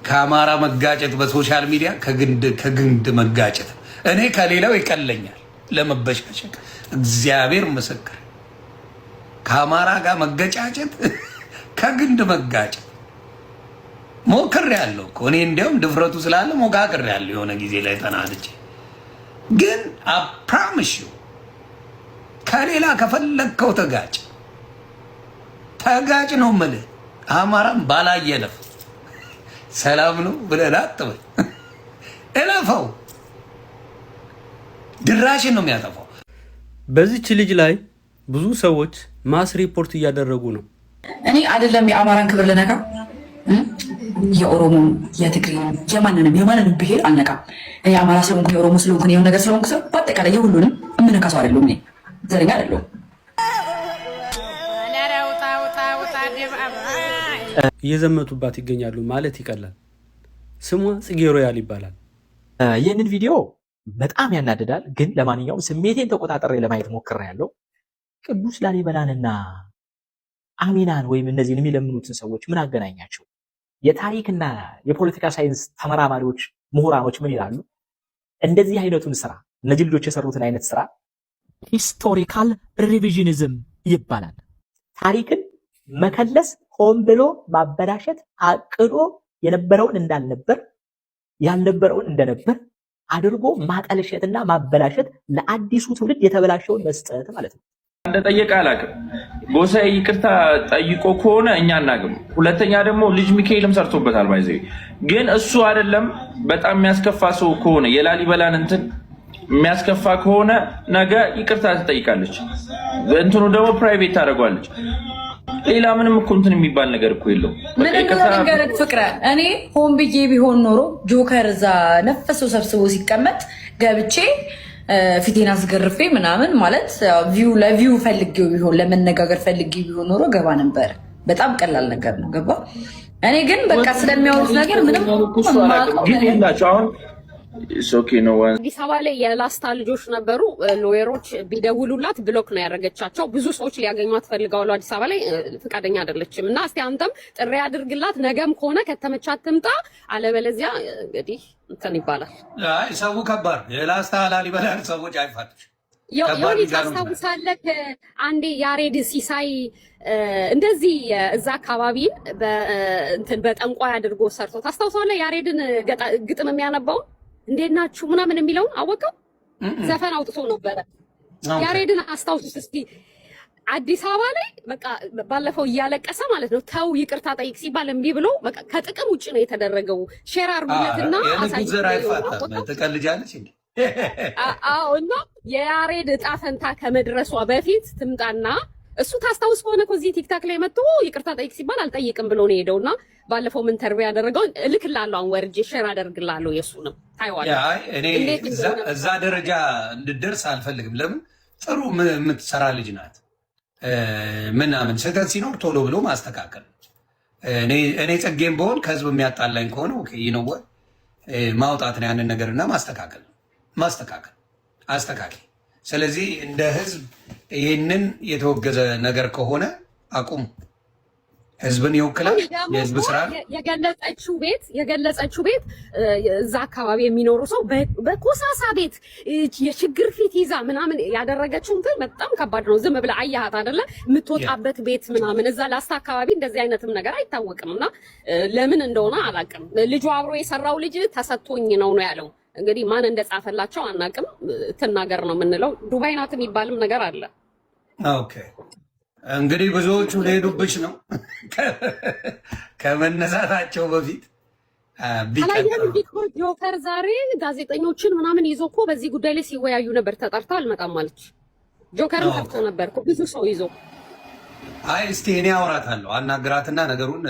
ከአማራ መጋጨት በሶሻል ሚዲያ ከግንድ መጋጨት እኔ ከሌላው ይቀለኛል ለመበሻሸቅ እግዚአብሔር ምስክር። ከአማራ ጋር መገጫጨት ከግንድ መጋጨት ሞክሬያለሁ እኮ እኔ እንዲያውም ድፍረቱ ስላለ ሞካክሬያለሁ የሆነ ጊዜ ላይ ተናድጄ። ግን አፕራምሽ ከሌላ ከፈለግከው ተጋጭ ነው የምልህ። አማራም ባላየለፍ ሰላም ነው ብለህ አትበል። እለፈው፣ ድራሽን ነው የሚያጠፋው። በዚች ልጅ ላይ ብዙ ሰዎች ማስ ሪፖርት እያደረጉ ነው። እኔ አይደለም የአማራን ክብር ልነካ፣ የኦሮሞ የትግሬ የማንንም ብሄር አልነካም። እኔ የአማራ ስለሆንኩ የኦሮሞ ስለሆንኩ የሆነ ነገር ስለሆንኩ ሰው በአጠቃላይ የሁሉንም የምነካ ሰው አይደለሁም። እኔ ዘረኛ አይደለሁም። እየዘመቱባት ይገኛሉ ማለት ይቀላል። ስሟ ጽጌ ሮያል ይባላል። ይህንን ቪዲዮ በጣም ያናድዳል፣ ግን ለማንኛውም ስሜቴን ተቆጣጠሬ ለማየት ሞክሬያለሁ። ቅዱስ ላሊበላንና አሚናን ወይም እነዚህን የሚለምኑትን ሰዎች ምን አገናኛቸው? የታሪክና የፖለቲካ ሳይንስ ተመራማሪዎች ምሁራኖች ምን ይላሉ? እንደዚህ አይነቱን ስራ እነዚህ ልጆች የሰሩትን አይነት ስራ ሂስቶሪካል ሪቪዥኒዝም ይባላል። ታሪክን መከለስ፣ ሆን ብሎ ማበላሸት፣ አቅዶ የነበረውን እንዳልነበር ያልነበረውን እንደነበር አድርጎ ማጠልሸትና ማበላሸት፣ ለአዲሱ ትውልድ የተበላሸውን መስጠት ማለት ነው። እንደጠየቀ አላውቅም። ጎሳዬ ይቅርታ ጠይቆ ከሆነ እኛ አናውቅም። ሁለተኛ ደግሞ ልጅ ሚካኤልም ሰርቶበታል። ባይዘ ግን እሱ አይደለም በጣም የሚያስከፋ ሰው ከሆነ የላሊበላን እንትን የሚያስከፋ ከሆነ ነገ ይቅርታ ትጠይቃለች። እንትኑ ደግሞ ፕራይቬት ታደርጓለች። ሌላ ምንም እኮ እንትን የሚባል ነገር እኮ የለው። ነገር ፍቅረ እኔ ሆን ብዬ ቢሆን ኖሮ ጆከር እዛ ነፈሰው ሰብስቦ ሲቀመጥ ገብቼ ፊቴን አስገርፌ ምናምን ማለት ለቪው ፈልጌው ቢሆን ለመነጋገር ፈልጌው ቢሆን ኖሮ ገባ ነበር። በጣም ቀላል ነገር ነው። ገባ። እኔ ግን በቃ ስለሚያወሩት ነገር ምንም የላቸው። አሁን አዲስ አበባ ላይ የላስታ ልጆች ነበሩ። ሎየሮች ቢደውሉላት ብሎክ ነው ያደረገቻቸው። ብዙ ሰዎች ሊያገኟት ፈልገዋል። አዲስ አበባ ላይ ፍቃደኛ አይደለችም። እና እስቲ አንተም ጥሪ አድርግላት። ነገም ከሆነ ከተመቻት ትምጣ፣ አለበለዚያ እንግዲህ እንትን ይባላል። አይ ሰው ከባድ የላስታ ላሊበላ ሰዎች አይፋትሽ የሆነ ታስታውሳለህ? አንዴ ያሬድ ሲሳይ እንደዚህ እዛ አካባቢን በጠንቋይ አድርጎ ሰርቶ ታስታውሳለህ? ያሬድን ግጥም የሚያነባው እንዴት ናችሁ ምናምን የሚለውን አወቀው ዘፈን አውጥቶ ነበረ። ያሬድን አስታውሱት እስቲ። አዲስ አበባ ላይ በቃ ባለፈው እያለቀሰ ማለት ነው ተው ይቅርታ ጠይቅ ሲባል እምቢ ብሎ በቃ ከጥቅም ውጭ ነው የተደረገው። ሼር አርጉለትና ተቀልጃለች እንዴ? አዎ። እና የያሬድ እጣ ፈንታ ከመድረሷ በፊት ትምጣና እሱ ታስታውስ ከሆነ እዚህ ቲክታክ ላይ መጥቶ ይቅርታ ጠይቅ ሲባል አልጠይቅም ብሎ ነው ሄደውና ባለፈው ምን ተርቢያ ያደረገው እልክላለሁ። አሁን ወርጄ ሼር አደርግላለሁ። የሱንም ታይዋለህ። እኔ እዛ ደረጃ እንድደርስ አልፈልግም። ለምን ጥሩ የምትሰራ ልጅ ናት። ምናምን ስህተት ሲኖር ቶሎ ብሎ ማስተካከል። እኔ ጽጌም በሆን ከህዝብ የሚያጣላኝ ከሆነ ኦኬ ይነወ ማውጣት ነው ያንን ነገርና ማስተካከል አስተካክል። ስለዚህ እንደ ህዝብ ይህንን የተወገዘ ነገር ከሆነ አቁሙ። ህዝብን ይወክላል። የህዝብ ስራ ነው። የገለጸችው ቤት እዛ አካባቢ የሚኖሩ ሰው በኮሳሳ ቤት የችግር ፊት ይዛ ምናምን ያደረገችው እንትን በጣም ከባድ ነው። ዝም ብላ አያሃት አይደለ? የምትወጣበት ቤት ምናምን እዛ ላስታ አካባቢ እንደዚህ አይነትም ነገር አይታወቅም። እና ለምን እንደሆነ አላውቅም። ልጁ አብሮ የሰራው ልጅ ተሰጥቶኝ ነው ያለው። እንግዲህ ማን እንደጻፈላቸው አናውቅም። ትናገር ነው የምንለው። ዱባይ ናት የሚባልም ነገር አለ። ኦኬ እንግዲህ ብዙዎቹ ሊሄዱብሽ ነው ከመነሳታቸው በፊት። ጆከር ዛሬ ጋዜጠኞችን ምናምን ይዞ እኮ በዚህ ጉዳይ ላይ ሲወያዩ ነበር። ተጠርታ አልመጣም ማለች። ጆከርን ጠርቶ ነበር እኮ ብዙ ሰው ይዞ። አይ እስቲ እኔ አውራታለሁ፣ አናግራትና ነገሩን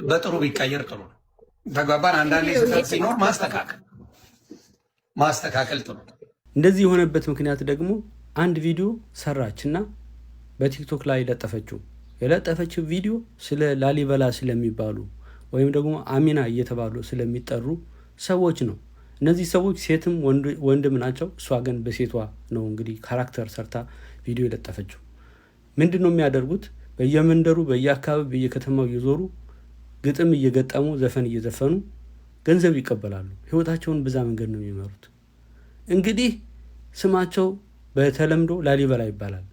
በጥሩ ቢቀየር ጥሩ ነው። ተግባባን። አንዳንዴ ስህተት ሲኖር ማስተካከል ጥሩ ነው። እንደዚህ የሆነበት ምክንያት ደግሞ አንድ ቪዲዮ ሰራችና በቲክቶክ ላይ የለጠፈችው ቪዲዮ ስለ ላሊበላ ስለሚባሉ ወይም ደግሞ አሚና እየተባሉ ስለሚጠሩ ሰዎች ነው። እነዚህ ሰዎች ሴትም ወንድም ናቸው። እሷ ግን በሴቷ ነው እንግዲህ ካራክተር ሰርታ ቪዲዮ የለጠፈችው። ምንድነው የሚያደርጉት? በየመንደሩ በየአካባቢ በየከተማው እየዞሩ ግጥም እየገጠሙ ዘፈን እየዘፈኑ ገንዘብ ይቀበላሉ። ህይወታቸውን በዛ መንገድ ነው የሚመሩት። እንግዲህ ስማቸው በተለምዶ ላሊበላ ይባላል።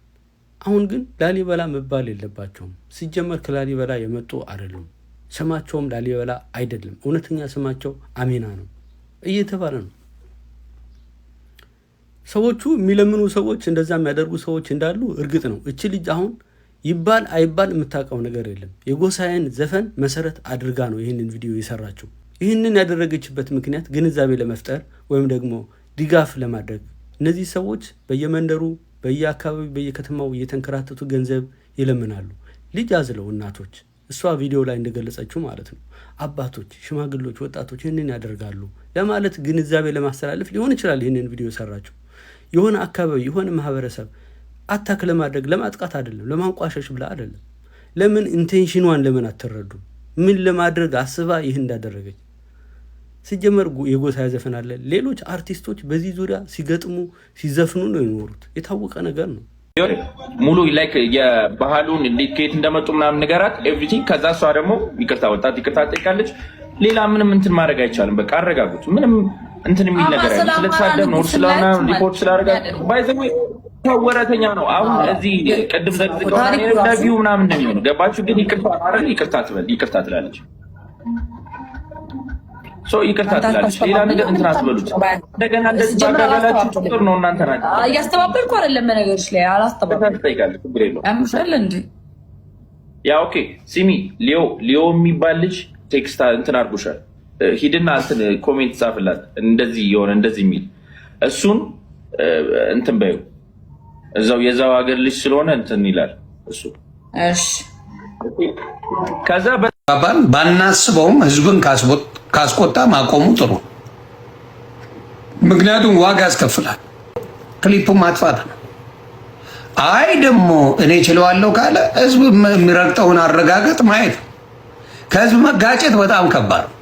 አሁን ግን ላሊበላ መባል የለባቸውም። ሲጀመር ከላሊበላ የመጡ አይደሉም። ስማቸውም ላሊበላ አይደለም። እውነተኛ ስማቸው አሚና ነው እየተባለ ነው። ሰዎቹ የሚለምኑ ሰዎች፣ እንደዛ የሚያደርጉ ሰዎች እንዳሉ እርግጥ ነው። እቺ ልጅ አሁን ይባል አይባል የምታውቀው ነገር የለም። የጎሳዬን ዘፈን መሰረት አድርጋ ነው ይህንን ቪዲዮ የሰራችው። ይህንን ያደረገችበት ምክንያት ግንዛቤ ለመፍጠር ወይም ደግሞ ድጋፍ ለማድረግ። እነዚህ ሰዎች በየመንደሩ በየአካባቢ በየከተማው እየተንከራተቱ ገንዘብ ይለምናሉ። ልጅ አዝለው እናቶች፣ እሷ ቪዲዮ ላይ እንደገለጸችው ማለት ነው፣ አባቶች፣ ሽማግሎች፣ ወጣቶች ይህንን ያደርጋሉ ለማለት ግንዛቤ ለማስተላለፍ ሊሆን ይችላል ይህንን ቪዲዮ የሰራችው። የሆነ አካባቢ የሆነ ማህበረሰብ አታክ ለማድረግ ለማጥቃት አይደለም፣ ለማንቋሸሽ ብላ አይደለም። ለምን ኢንቴንሽኗን ለምን አትረዱ? ምን ለማድረግ አስባ ይህ እንዳደረገች። ሲጀመር የጎሳዬ ዘፈን አለ። ሌሎች አርቲስቶች በዚህ ዙሪያ ሲገጥሙ ሲዘፍኑ ነው የኖሩት። የታወቀ ነገር ነው። ሙሉ ላይክ የባህሉን እንዴት ከየት እንደመጡ ምናምን ነገራት ኤቭሪቲንግ። ከዛ እሷ ደግሞ ይቅርታ ወጣት ይቅርታ ጠይቃለች። ሌላ ምንም እንትን ማድረግ አይቻልም። በቃ አረጋጉት። ምንም እንትን የሚል ነገር አይደለም። ስለተሳደብ ነው ስለሆነ ሪፖርት ስላደረጋችሁ ባይ ዘ ወይ ወረተኛ ነው። አሁን እዚህ ቅድም ዘግዝቀው ለቪው ምናምን ነው የሚሆነው። ገባችሁ? ግን ይቅርታ አይደል? ይቅርታ ትበል ይቅርታ ትላለች። ይቅርታ ትላለች። ሌላ ነገር እንትን አትበሉት። እንደገና እንደዚህ ባጋጋላችሁ ቁጥር ነው እናንተ ናችሁ። እያስተባበልኩ አይደለም በነገሮች ላይ አላስተባበልኩም። ትጠይቃለች። ችግር የለውም። ያምሻል እንዴ? ያ ኦኬ። ሲሚ ሊዮ የሚባል ልጅ ቴክስት እንትን አድርጎሻል። ሂድና እንትን ኮሜንት ጻፍላት። እንደዚህ የሆነ እንደዚህ የሚል እሱን እንትን በዩ እዛው የዛው ሀገር ልጅ ስለሆነ እንትን ይላል እሱ። እሺ ከዛ ባናስበውም ህዝብን ካስቆጣ ማቆሙ ጥሩ። ምክንያቱም ዋጋ ያስከፍላል። ክሊፑ ማጥፋት ነው። አይ ደግሞ እኔ ችለዋለሁ ካለ ህዝብ የሚረግጠውን አረጋገጥ ማየት ነው። ከህዝብ መጋጨት በጣም ከባድ ነው።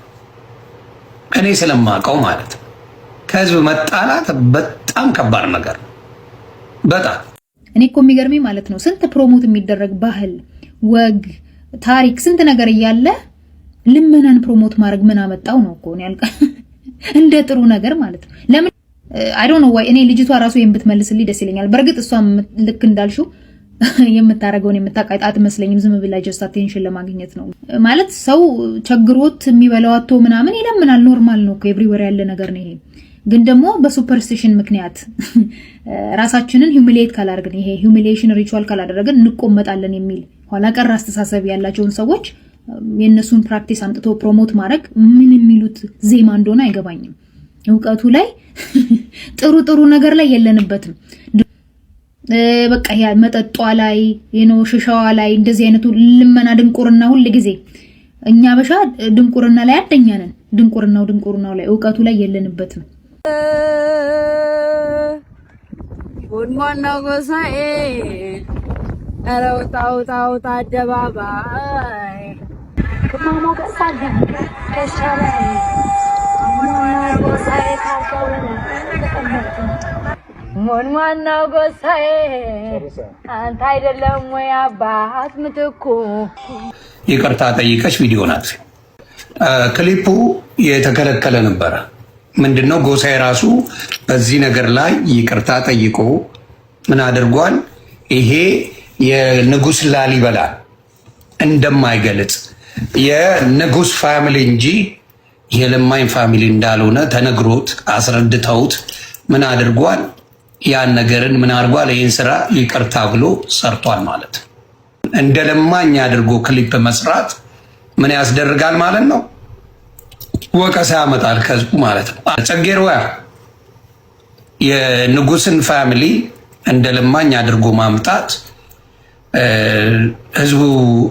እኔ ስለማውቀው ማለት ነው። ከህዝብ መጣላት በጣም ከባድ ነገር ነው። በጣም እኔ እኮ የሚገርመኝ ማለት ነው ስንት ፕሮሞት የሚደረግ ባህል፣ ወግ፣ ታሪክ ስንት ነገር እያለ ልመናን ፕሮሞት ማድረግ ምን አመጣው ነው እኮ ያልቃ እንደ ጥሩ ነገር ማለት ነው። ለምን አይ ዶንት ኖ ዋይ። እኔ ልጅቷ ራሱ የምትመልስልኝ ደስ ይለኛል። በእርግጥ እሷ ልክ እንዳልሽው የምታረገውን የምታቃይጣ አትመስለኝም። ዝም ብላ ጀስት አቴንሽን ለማግኘት ነው ማለት። ሰው ቸግሮት የሚበላው አጥቶ ምናምን ይለምናል። ኖርማል ነው እኮ ኤቭሪዌር ያለ ነገር ነው ይሄ። ግን ደግሞ በሱፐርስቲሽን ምክንያት ራሳችንን ሂዩሚሌት ካላደረግን፣ ይሄ ሂዩሚሌሽን ሪቹዋል ካላደረግን እንቆመጣለን የሚል ኋላ ቀር አስተሳሰብ ያላቸውን ሰዎች የነሱን ፕራክቲስ አምጥቶ ፕሮሞት ማድረግ ምን የሚሉት ዜማ እንደሆነ አይገባኝም። እውቀቱ ላይ ጥሩ ነገር ላይ የለንበትም። በቃ ያ መጠጧ ላይ ሽሻዋ ላይ እንደዚህ አይነቱ ልመና ድንቁርና ሁሉ ጊዜ እኛ በሻ ድንቁርና ላይ አደኛ ነን። ድንቁርናው ላይ እውቀቱ ላይ የለንበትም። ወንዋናው ጎሳዬ አረው ታው አደባባይ ከማማ ገሳለ ከሻለ ጎሳዬ ካልከወለ ወንዋናው ጎሳዬ አንተ አይደለም ወይ አባት ምትኩ። ይቅርታ ጠይቀሽ ቪዲዮ ናት። ክሊፑ የተከለከለ ነበረ። ምንድነው ጎሳዬ ራሱ በዚህ ነገር ላይ ይቅርታ ጠይቆ ምን አድርጓል? ይሄ የንጉስ ላሊበላ እንደማይገልጽ የንጉስ ፋሚሊ እንጂ የለማኝ ፋሚሊ እንዳልሆነ ተነግሮት አስረድተውት ምን አድርጓል? ያን ነገርን ምን አድርጓል? ይህን ስራ ይቅርታ ብሎ ሰርቷል ማለት ነው። እንደ ለማኝ አድርጎ ክሊፕ መስራት ምን ያስደርጋል ማለት ነው? ወቀሳ ያመጣል ከህዝቡ ማለት ነው። ጸጌር ወያ የንጉስን ፋሚሊ እንደ ለማኝ አድርጎ ማምጣት ህዝቡ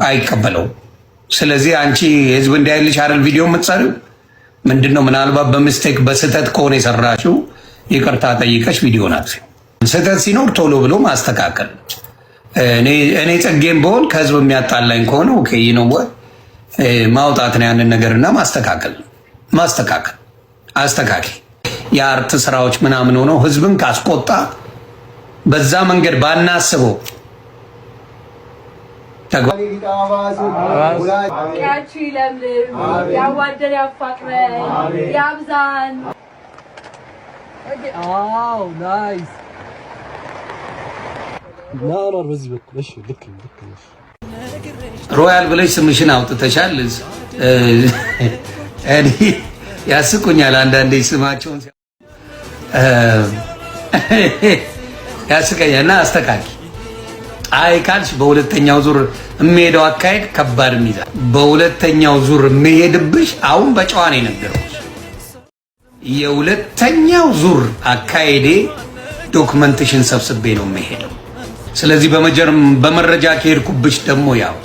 አይቀበለው። ስለዚህ አንቺ ህዝብ እንዳይልሽ አይደል ቪዲዮ የምትሰሪው? ምንድነው ምናልባት በሚስቴክ በስህተት ከሆነ የሰራችው ይቅርታ ጠይቀሽ ቪዲዮ ናት። ስህተት ሲኖር ቶሎ ብሎ ማስተካከል። እኔ ጸጌም በሆን ከህዝብ የሚያጣላኝ ከሆነ ኦኬ ነው ማውጣት ነው ያንን ነገርና ማስተካከል አስተካኪ። የአርት ስራዎች ምናምን ሆነው ህዝብን ካስቆጣ በዛ መንገድ ባናስበው ያቺ ለምልም ያዋደን ያፋቅረን ያብዛን። አዎ ናይስ ናናር በዚህ በኩል እሺ ልክ ነሽ። ሮያል ብለሽ ስምሽን አውጥተሻል። እኔ ያስቁኛል አንዳንዴ ስማቸውን ያስቀኛል። እና አስተካኪ አይ ካልሽ በሁለተኛው ዙር የሚሄደው አካሄድ ከባድ ሚዛን በሁለተኛው ዙር የሚሄድብሽ አሁን በጨዋ ነው የነገርኩሽ። የሁለተኛው ዙር አካሄዴ ዶክመንቴሽን ሰብስቤ ነው የሚሄደው። ስለዚህ በመረጃ ከሄድኩብሽ ደግሞ ያው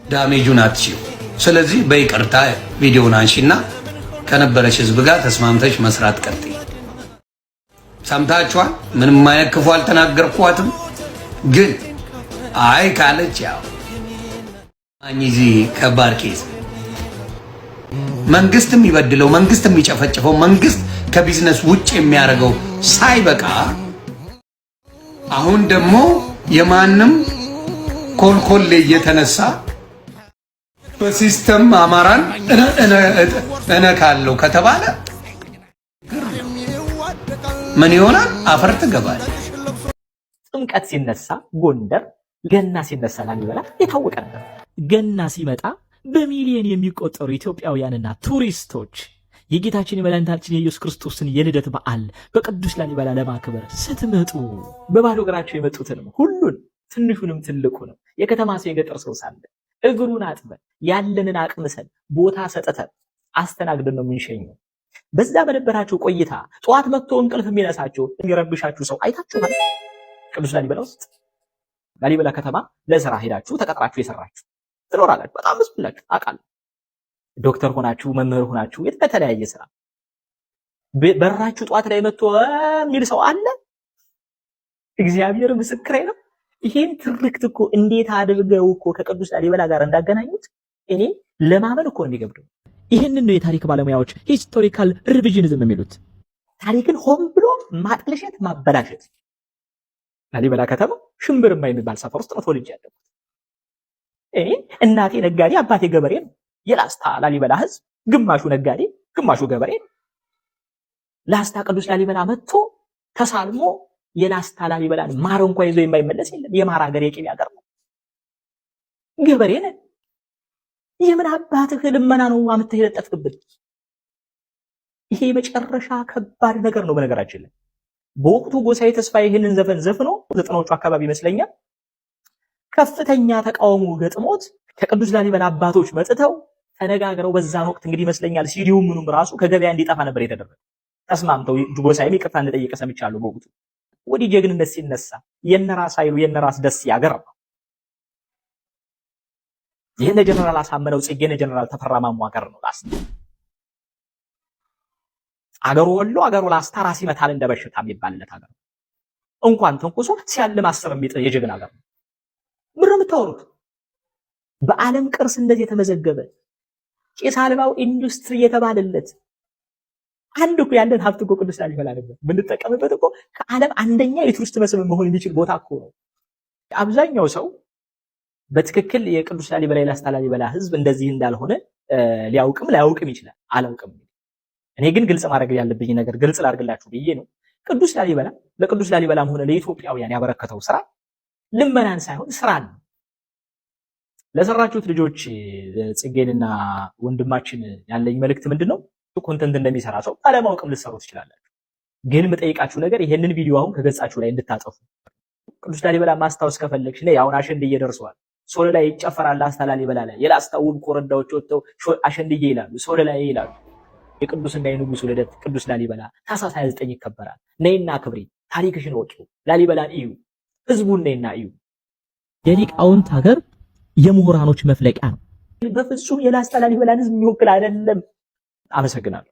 ዳሜጁን አትችይው። ስለዚህ በይቅርታ ቪዲዮውን አንሺና ከነበረሽ ህዝብ ጋር ተስማምተሽ መስራት ቀጥይ። ሰምታችኋል። ምንም አይነት ክፉ አልተናገርኳትም። ግን አይ ካለች ያው ማኝዚ ከባድ ኬዝ መንግስት የሚበድለው መንግስት የሚጨፈጭፈው መንግስት ከቢዝነስ ውጭ የሚያደርገው ሳይበቃ አሁን ደግሞ የማንም ኮልኮሌ እየተነሳ በሲስተም አማራን እነካለው ከተባለ ምን ይሆናል? አፈር ትገባል። ጥምቀት ሲነሳ ጎንደር፣ ገና ሲነሳ ላሊበላ የታወቀ ነበር። ገና ሲመጣ በሚሊዮን የሚቆጠሩ ኢትዮጵያውያንና ቱሪስቶች የጌታችን የመድኃኒታችን የኢየሱስ ክርስቶስን የልደት በዓል በቅዱስ ላሊበላ ለማክበር ስትመጡ በባዶ እግራቸው የመጡትንም ሁሉን ትንሹንም ትልቁንም የከተማ ሰው የገጠር ሰው ሳለ እግሩን አጥበን ያለንን አቅምሰን ቦታ ሰጥተን አስተናግደን ነው የምንሸኘው። በዛ በነበራቸው ቆይታ ጠዋት መጥቶ እንቅልፍ የሚነሳቸው የሚረብሻችሁ ሰው አይታችኋል? ቅዱስ ላሊበላ ውስጥ ላሊበላ ከተማ ለስራ ሄዳችሁ ተቀጥራችሁ የሰራችሁ ትኖራላችሁ። በጣም ብዙ ብላችሁ አውቃለሁ። ዶክተር ሆናችሁ መምህር ሆናችሁ የተለያየ ስራ በራችሁ ጠዋት ላይ መጥቶ የሚል ሰው አለ? እግዚአብሔር ምስክሬ ነው። ይሄን ትርክት እኮ እንዴት አድርገው እኮ ከቅዱስ ላሊበላ ጋር እንዳገናኙት እኔ ለማመን እኮ የሚገብደው። ይህንን ነው የታሪክ ባለሙያዎች ሂስቶሪካል ሪቪዥኒዝም የሚሉት። ታሪክን ሆን ብሎ ማጥለሸት፣ ማበላሸት። ላሊበላ ከተማ ሽምብርማ የሚባል ሰፈር ውስጥ ነው ተወልጄ ያደግኩት። እኔ እናቴ ነጋዴ አባቴ ገበሬ ነው። የላስታ ላሊበላ ህዝብ ግማሹ ነጋዴ ግማሹ ገበሬ ነው። ላስታ ቅዱስ ላሊበላ መጥቶ ተሳልሞ የላስታ ላሊበላን ማር እንኳን ይዞ የማይመለስ የለም። የማር ሀገር የቅቤ ሀገር ነው። ገበሬ ነን። የምን አባትህ ልመና ነው አምጥተህ የለጠፍክብን? ይሄ መጨረሻ ከባድ ነገር ነው። በነገራችን ላይ በወቅቱ ጎሳዬ ተስፋዬ ይህንን ዘፈን ዘፍኖ 90ዎቹ አካባቢ ይመስለኛል ከፍተኛ ተቃውሞ ገጥሞት ከቅዱስ ላሊበላ አባቶች መጥተው ተነጋግረው በዛን ወቅት እንግዲህ ይመስለኛል ሲዲው ምኑም ራሱ ከገበያ እንዲጠፋ ነበር የተደረገው። ተስማምተው ጎሳዬ ይቅርታ እንደጠየቀ ሰምቻለሁ። በወቅቱ ወዲህ ጀግንነት ሲነሳ የነራስ ኃይሉ የነራስ ደስ ያገር ነው። የነ ጀነራል አሳምነው ጽጌነ ጀነራል ተፈራ ማሞ ሀገር ነው ላስታ። አገሩ ወሎ አገሩ ላስታ ራስ ይመታል እንደበሽታ የሚባልለት ሀገር ነው። እንኳን ተንኩሶ ሲያልም አስር የሚጥል የጀግና ሀገር ነው። ምን ነው የምታወሩት? በዓለም ቅርስ እንደዚህ የተመዘገበ ጭስ አልባው ኢንዱስትሪ የተባለለት አንድ እኮ ያለን ሀብት እኮ ቅዱስ ላሊበላ ነበር። ብንጠቀምበት እኮ ከዓለም አንደኛ የቱሪስት መስህብ መሆን የሚችል ቦታ እኮ ነው። አብዛኛው ሰው በትክክል የቅዱስ ላሊበላ የላስታ ላሊበላ ህዝብ እንደዚህ እንዳልሆነ ሊያውቅም ላያውቅም ይችላል። አላውቅም። እኔ ግን ግልጽ ማድረግ ያለብኝ ነገር ግልጽ ላድርግላችሁ ብዬ ነው። ቅዱስ ላሊበላ ለቅዱስ ላሊበላም ሆነ ለኢትዮጵያውያን ያበረከተው ስራ ልመናን ሳይሆን ስራን ነው። ለሰራችሁት ልጆች ጽጌንና ወንድማችን ያለኝ መልእክት ምንድነው? ኮንተንት እንደሚሰራ ሰው አለማወቅም ልትሰሩ ትችላላችሁ። ግን የምጠይቃችሁ ነገር ይሄንን ቪዲዮ አሁን ከገጻችሁ ላይ እንድታጠፉ። ቅዱስ ላሊበላ ማስታወስ ከፈለግሽ ነይ። አሁን አሸንድዬ ደርሷል። ሶል ላይ ይጨፈራል። ላስታ ላሊበላ ላይ የላስታ ውብ ኮረዳዎች ወጥተው አሸንድዬ ይላሉ፣ ሶል ላይ ይላሉ። የቅዱስና የንጉሱ ልደት ቅዱስ ላሊበላ ታኅሳስ 29 ይከበራል። ነይና ክብሪ፣ ታሪክሽን ወጡ፣ ላሊበላን እዩ፣ ህዝቡን ነይና እዩ። የሊቃውንት ሀገር የምሁራኖች መፍለቂያ ነው። በፍጹም የላስታ ላሊበላን ህዝብ የሚወክል አይደለም። አመሰግናለሁ።